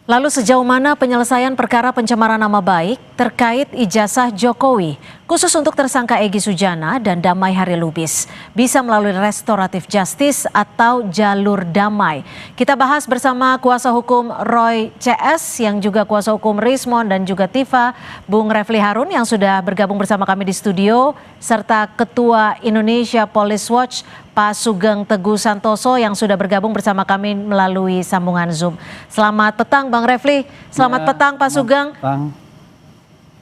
Lalu sejauh mana penyelesaian perkara pencemaran nama baik terkait ijazah Jokowi, khusus untuk tersangka Egy Sujana dan Damai Hari Lubis, bisa melalui restoratif justice atau jalur damai? Kita bahas bersama kuasa hukum Roy CS yang juga kuasa hukum Rismon dan juga Tifa, Bung Refli Harun yang sudah bergabung bersama kami di studio, serta Ketua Indonesia Police Watch Pak Sugeng Teguh Santoso yang sudah bergabung bersama kami melalui sambungan Zoom. Selamat petang Bang Refli, selamat petang Pak Sugeng.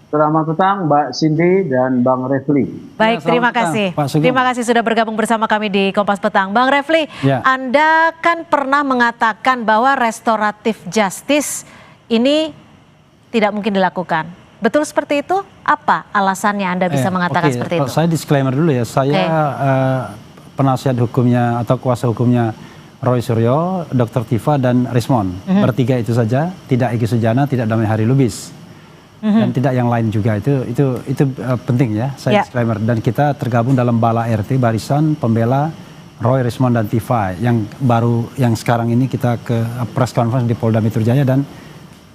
Selamat petang Mbak Cindy dan Bang Refli. Baik, terima kasih. Terima kasih sudah bergabung bersama kami di Kompas Petang. Bang Refli, Anda kan pernah mengatakan bahwa restoratif justice ini tidak mungkin dilakukan. Betul seperti itu? Apa alasannya Anda bisa mengatakan seperti itu? Saya disclaimer dulu ya, saya penasihat hukumnya atau kuasa hukumnya Roy Suryo, Dr. Tifa dan Rismon. Bertiga itu saja, tidak Egy Sujana, tidak Damai Hari Lubis. Dan tidak yang lain juga, itu penting ya, saya disclaimer. Dan kita tergabung dalam Bala RT, Barisan Pembela Roy, Rismon dan Tifa, yang sekarang ini kita ke press conference di Polda Metro Jaya, dan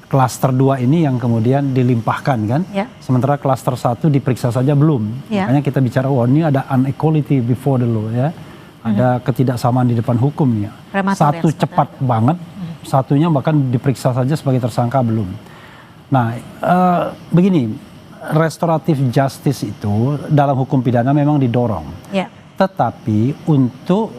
klaster 2 ini yang kemudian dilimpahkan kan, sementara klaster 1 diperiksa saja belum. Makanya kita bicara, ini ada unequality before the law ya, ada ketidaksamaan di depan hukum ya. Satu cepat banget, satunya bahkan diperiksa saja sebagai tersangka belum. Nah, begini, restoratif justice itu dalam hukum pidana memang didorong, tetapi untuk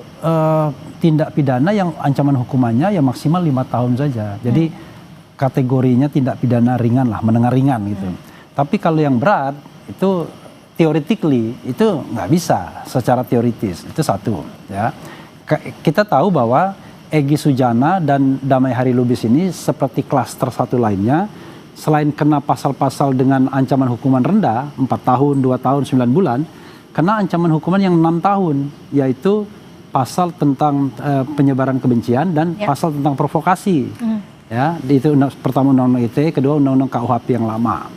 tindak pidana yang ancaman hukumannya ya maksimal 5 tahun saja. Jadi kategorinya tindak pidana ringan lah, menengah ringan gitu. Tapi kalau yang berat itu theoretically itu nggak bisa secara teoritis, itu satu ya. Kita tahu bahwa Egy Sujana dan Damai Hari Lubis ini seperti klaster 1 lainnya, selain kena pasal-pasal dengan ancaman hukuman rendah 4 tahun, 2 tahun, 9 bulan, kena ancaman hukuman yang 6 tahun, yaitu pasal tentang penyebaran kebencian dan pasal tentang provokasi. Ya, itu pertama undang-undang ITE, kedua undang-undang KUHP yang lama.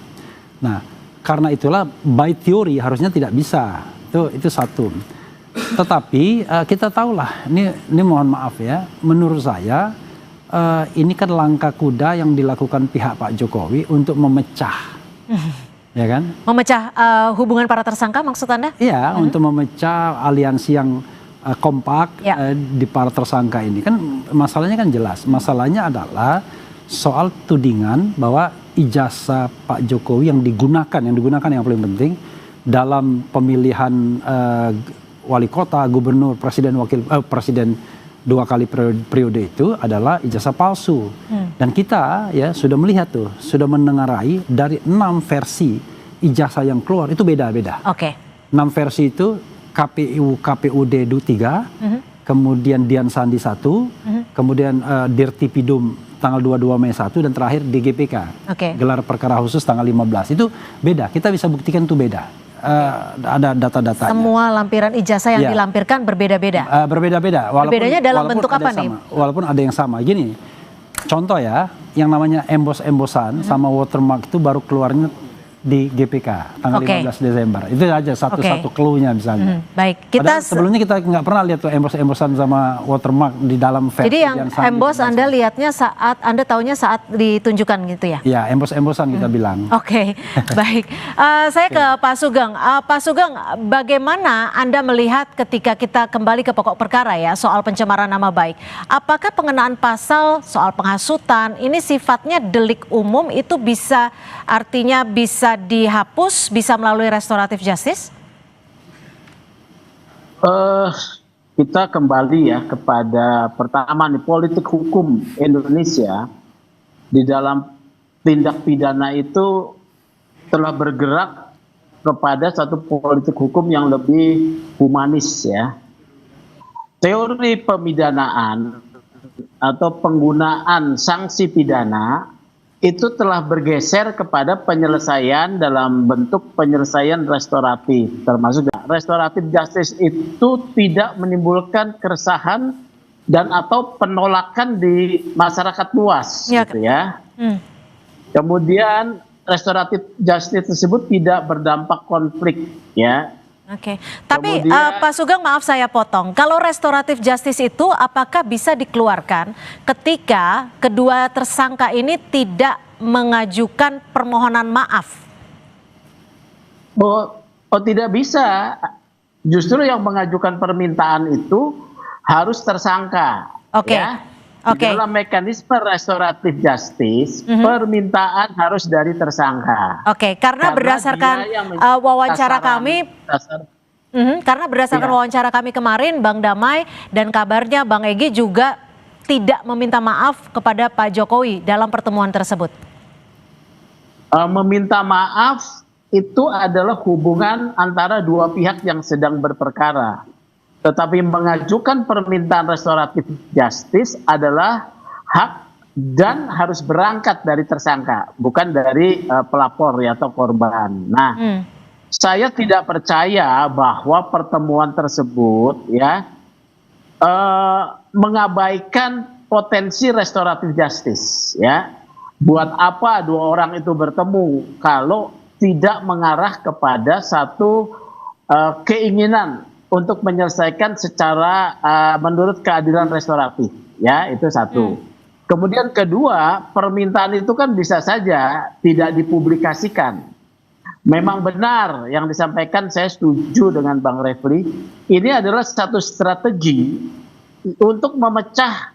Nah, karena itulah by theory harusnya tidak bisa. Itu satu. Tetapi kita tahulah, ini mohon maaf ya, menurut saya ini kan langkah kuda yang dilakukan pihak Pak Jokowi untuk memecah, ya kan? Memecah hubungan para tersangka maksud Anda? Iya, untuk memecah aliansi yang kompak di para tersangka ini. Kan masalahnya kan jelas. Masalahnya adalah soal tudingan bahwa ijazah Pak Jokowi yang digunakan yang paling penting dalam pemilihan wali kota, gubernur, presiden 2 kali periode itu adalah ijazah palsu. Dan kita ya sudah melihat tuh, sudah mendengarai dari 6 versi ijazah yang keluar itu beda-beda. 6 versi itu KPUD 3, kemudian Dian Sandi 1, kemudian Dirtipidum tanggal 22 Mei 1, dan terakhir DGPK, gelar perkara khusus tanggal 15. Itu beda, kita bisa buktikan itu beda. Ada data-datanya. Semua lampiran ijazah yang dilampirkan berbeda-beda? Berbeda-beda. Berbedanya dalam bentuk apa nih? Walaupun ada yang sama. Gini, contoh ya, yang namanya embosan sama watermark itu baru keluarnya di GPK tanggal 15 Desember. Itu aja satu clue-nya misalnya. Baik, sebelumnya kita nggak pernah lihat tuh embos-embosan sama watermark di dalam versi. Jadi yang embos Anda lihatnya saat Anda taunya saat ditunjukkan gitu ya? Ya, embos-embosan kita bilang. Baik. Saya ke Pak Sugeng. Pak Sugeng, bagaimana Anda melihat ketika kita kembali ke pokok perkara ya, soal pencemaran nama baik? Apakah pengenaan pasal soal penghasutan ini sifatnya delik umum, itu bisa artinya bisa dihapus, bisa melalui restoratif justice? Kita kembali ya kepada pertama nih, politik hukum Indonesia di dalam tindak pidana itu telah bergerak kepada satu politik hukum yang lebih humanis ya. Teori pemidanaan atau penggunaan sanksi pidana itu telah bergeser kepada penyelesaian dalam bentuk penyelesaian restoratif, termasuk restoratif justice itu tidak menimbulkan keresahan dan atau penolakan di masyarakat luas, gitu ya. Kemudian restoratif justice tersebut tidak berdampak konflik, ya. Oke, tapi Kemudian- Pak Sugeng, maaf saya potong. Kalau restoratif justice itu apakah bisa dikeluarkan ketika kedua tersangka ini tidak mengajukan permohonan maaf? Oh, tidak bisa. Justru yang mengajukan permintaan itu harus tersangka. Oke. Ya. Oke. Di dalam mekanisme restoratif justice, permintaan harus dari tersangka. Oke, karena berdasarkan dia yang wawancara sasaran- kami, dasar- karena berdasarkan Iya. wawancara kami kemarin, Bang Damai dan kabarnya Bang Egy juga tidak meminta maaf kepada Pak Jokowi dalam pertemuan tersebut. Meminta maaf itu adalah hubungan antara dua pihak yang sedang berperkara. Tetapi mengajukan permintaan restoratif justice adalah hak dan harus berangkat dari tersangka, bukan dari pelapor ya, atau korban. Nah, saya tidak percaya bahwa pertemuan tersebut ya mengabaikan potensi restoratif justice ya. Buat apa dua orang itu bertemu kalau tidak mengarah kepada satu keinginan untuk menyelesaikan secara menurut keadilan restoratif ya, itu satu. Kemudian kedua, permintaan itu kan bisa saja tidak dipublikasikan. Memang benar yang disampaikan, saya setuju dengan Bang Refli. Ini adalah satu strategi untuk memecah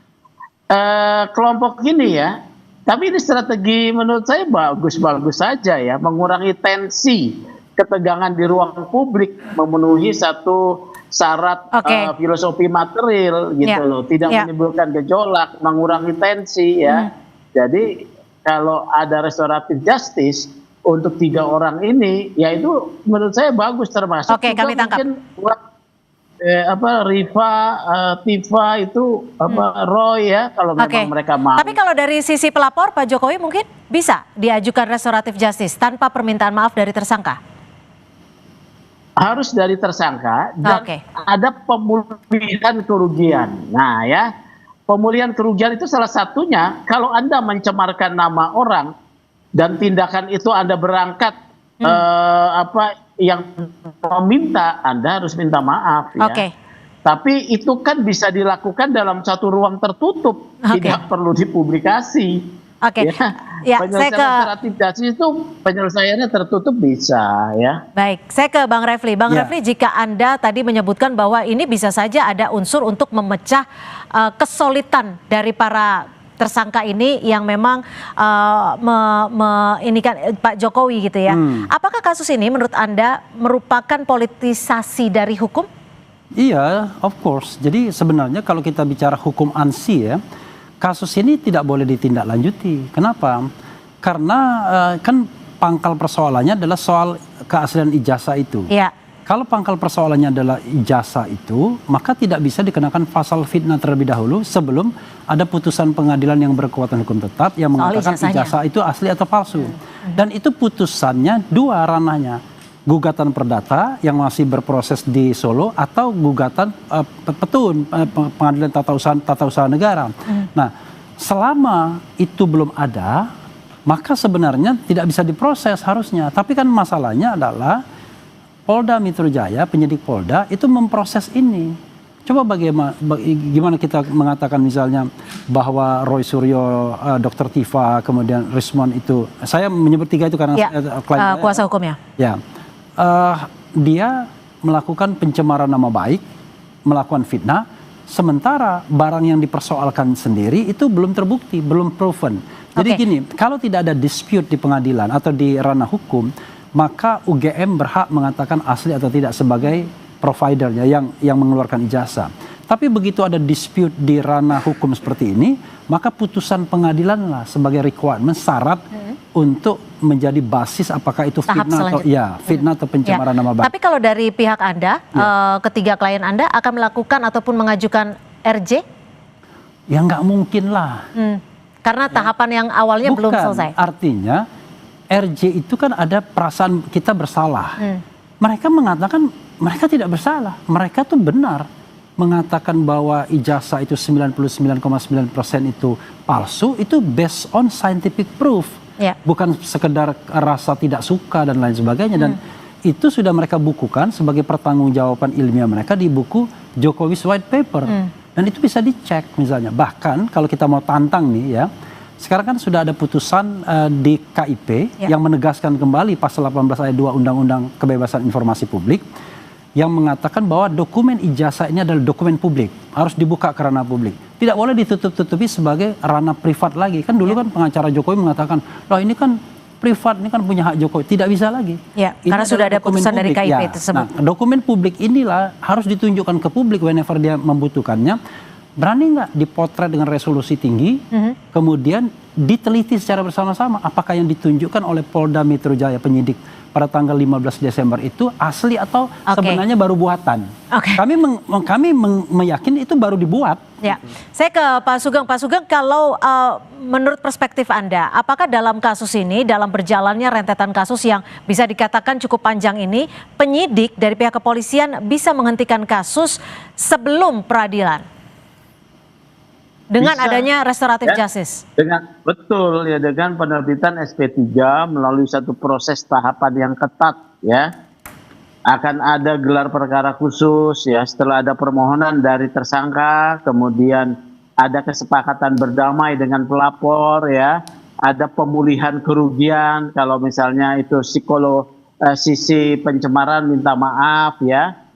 kelompok ini ya. Tapi ini strategi menurut saya bagus-bagus saja ya, mengurangi tensi ketegangan di ruang publik, memenuhi satu syarat filosofi material gitu loh, tidak menimbulkan gejolak, mengurangi tensi ya. Jadi kalau ada restoratif justice untuk 3 orang ini, ya itu menurut saya bagus, termasuk Oke, juga kami tangkap. mungkin buat Rifa, Tifa itu Roy ya, kalau memang mereka mau. Tapi kalau dari sisi pelapor, Pak Jokowi mungkin bisa diajukan restoratif justice tanpa permintaan maaf dari tersangka? Harus dari tersangka dan ada pemulihan kerugian. Nah ya, pemulihan kerugian itu salah satunya kalau Anda mencemarkan nama orang dan tindakan itu Anda berangkat yang meminta, Anda harus minta maaf ya. Tapi itu kan bisa dilakukan dalam satu ruang tertutup, tidak perlu dipublikasi. Ya, penyelesaian restoratif justice itu penyelesaiannya tertutup bisa ya. Baik, saya ke Bang Refli. Bang Refli, jika Anda tadi menyebutkan bahwa ini bisa saja ada unsur untuk memecah kesulitan dari para tersangka ini yang memang ini kan Pak Jokowi gitu ya. Apakah kasus ini menurut Anda merupakan politisasi dari hukum? Iya, of course. Jadi sebenarnya kalau kita bicara hukum ANSI ya, kasus ini tidak boleh ditindaklanjuti. Kenapa? Karena kan pangkal persoalannya adalah soal keaslian ijazah itu. Iya. Kalau pangkal persoalannya adalah ijazah itu, maka tidak bisa dikenakan pasal fitnah terlebih dahulu sebelum ada putusan pengadilan yang berkekuatan hukum tetap yang mengatakan ijazah itu asli atau palsu. Dan itu putusannya dua ranahnya. Gugatan perdata yang masih berproses di Solo atau gugatan petun pengadilan tata usaha negara. Nah, selama itu belum ada, maka sebenarnya tidak bisa diproses harusnya. Tapi kan masalahnya adalah Polda Metro Jaya, penyidik Polda itu memproses ini. Coba gimana kita mengatakan misalnya bahwa Roy Suryo, Dr. Tifa, kemudian Rismon itu, saya menyebut 3 itu karena kuasa hukumnya. Ya. Dia melakukan pencemaran nama baik, melakukan fitnah, sementara barang yang dipersoalkan sendiri itu belum terbukti, belum proven. Jadi gini, kalau tidak ada dispute di pengadilan atau di ranah hukum, maka UGM berhak mengatakan asli atau tidak sebagai providernya yang mengeluarkan ijazah. Tapi begitu ada dispute di ranah hukum seperti ini, maka putusan pengadilan lah sebagai requirement, syarat untuk menjadi basis apakah itu fitnah atau pencemaran nama baik. Tapi kalau dari pihak Anda, ketiga klien Anda akan melakukan ataupun mengajukan RJ? Ya nggak mungkin lah. Karena tahapan yang awalnya belum selesai. Artinya RJ itu kan ada perasaan kita bersalah. Mereka mengatakan mereka tidak bersalah. Mereka tuh benar mengatakan bahwa ijazah itu 99,9% itu palsu, itu based on scientific proof. Bukan sekedar rasa tidak suka dan lain sebagainya. Dan itu sudah mereka bukukan sebagai pertanggungjawaban ilmiah mereka di buku Jokowi's White Paper. Dan itu bisa dicek misalnya. Bahkan kalau kita mau tantang nih ya, sekarang kan sudah ada putusan di KIP yang menegaskan kembali pasal 18 ayat 2 Undang-Undang Kebebasan Informasi Publik yang mengatakan bahwa dokumen ijazah ini adalah dokumen publik, harus dibuka ke ranah publik. Tidak boleh ditutup-tutupi sebagai ranah privat lagi. Kan dulu kan pengacara Jokowi mengatakan, loh ini kan privat, ini kan punya hak Jokowi. Tidak bisa lagi. Ya, ini karena sudah ada putusan dari KIP tersebut. Nah, dokumen publik inilah harus ditunjukkan ke publik whenever dia membutuhkannya. Berani nggak dipotret dengan resolusi tinggi, kemudian diteliti secara bersama-sama apakah yang ditunjukkan oleh Polda Metro Jaya penyidik pada tanggal 15 Desember itu asli atau sebenarnya baru buatan. Kami meyakini itu baru dibuat. Ya, saya ke Pak Sugeng. Pak Sugeng, kalau menurut perspektif Anda, apakah dalam kasus ini, dalam berjalannya rentetan kasus yang bisa dikatakan cukup panjang ini, penyidik dari pihak kepolisian bisa menghentikan kasus sebelum peradilan? Dengan bisa, adanya restoratif justice. Betul ya, dengan penerbitan SP3 melalui satu proses tahapan yang ketat ya. Akan ada gelar perkara khusus ya, setelah ada permohonan dari tersangka, kemudian ada kesepakatan berdamai dengan pelapor ya, ada pemulihan kerugian kalau misalnya itu sisi pencemaran minta maaf ya.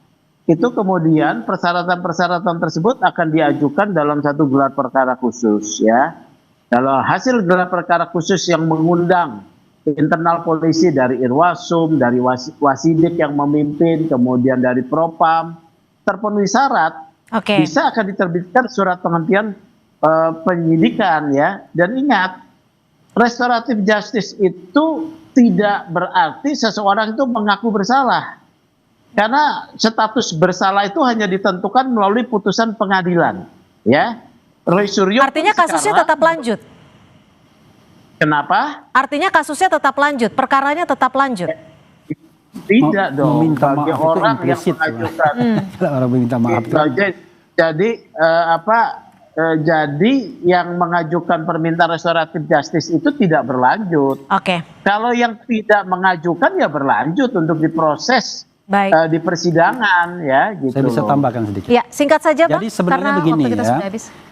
Itu kemudian persyaratan-persyaratan tersebut akan diajukan dalam satu gelar perkara khusus ya. Kalau hasil gelar perkara khusus yang mengundang internal polisi dari Irwasum, dari Wasidik yang memimpin, kemudian dari Propam, terpenuhi syarat, bisa akan diterbitkan surat penghentian penyidikan ya. Dan ingat, restoratif justice itu tidak berarti seseorang itu mengaku bersalah. Karena status bersalah itu hanya ditentukan melalui putusan pengadilan, ya. Roy Suryo. Artinya kasusnya tetap lanjut. Kenapa? Artinya kasusnya tetap lanjut, perkaranya tetap lanjut. Tidak dong. Meminta bagi maaf orang itu yang mengajukan. Orang meminta maaf. Jadi yang mengajukan permintaan restoratif justice itu tidak berlanjut. Kalau yang tidak mengajukan ya berlanjut untuk diproses. Di persidangan ya gitu. Saya bisa tambahkan sedikit. Ya, singkat saja Bang. Jadi sebenarnya begini ya.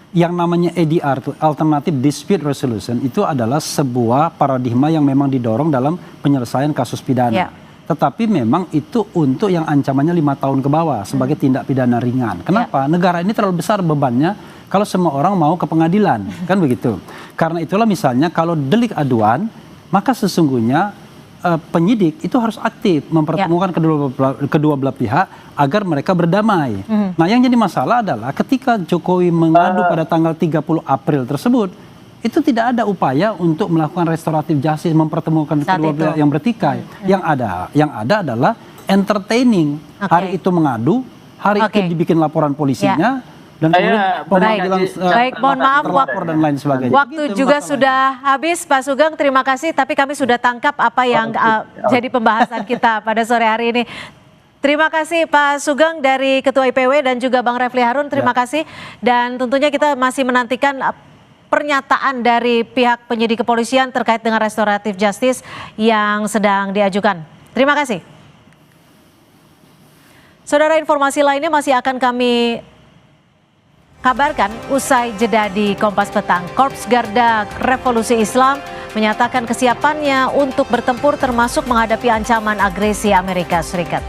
Yang namanya ADR itu Alternative Dispute Resolution itu adalah sebuah paradigma yang memang didorong dalam penyelesaian kasus pidana. Tetapi memang itu untuk yang ancamannya 5 tahun ke bawah sebagai tindak pidana ringan. Kenapa? Negara ini terlalu besar bebannya kalau semua orang mau ke pengadilan, kan begitu. Karena itulah misalnya kalau delik aduan, maka sesungguhnya penyidik itu harus aktif mempertemukan kedua belah pihak agar mereka berdamai. Nah, yang jadi masalah adalah ketika Jokowi mengadu pada tanggal 30 April tersebut, itu tidak ada upaya untuk melakukan restoratif justice, mempertemukan kedua belah yang bertikai. Yang ada adalah entertaining. Hari itu mengadu, hari itu dibikin laporan polisinya. Dan baik, mohon maaf dan lain sebagainya. Waktu juga sudah habis Pak Sugeng, terima kasih, tapi kami sudah tangkap apa yang jadi pembahasan kita pada sore hari ini. Terima kasih Pak Sugeng dari Ketua IPW dan juga Bang Refli Harun, terima kasih. Dan tentunya kita masih menantikan pernyataan dari pihak penyidik kepolisian terkait dengan restoratif justice yang sedang diajukan. Terima kasih. Saudara, informasi lainnya masih akan kami kabarkan usai jeda di Kompas Petang. Korps Garda Revolusi Islam menyatakan kesiapannya untuk bertempur termasuk menghadapi ancaman agresi Amerika Serikat.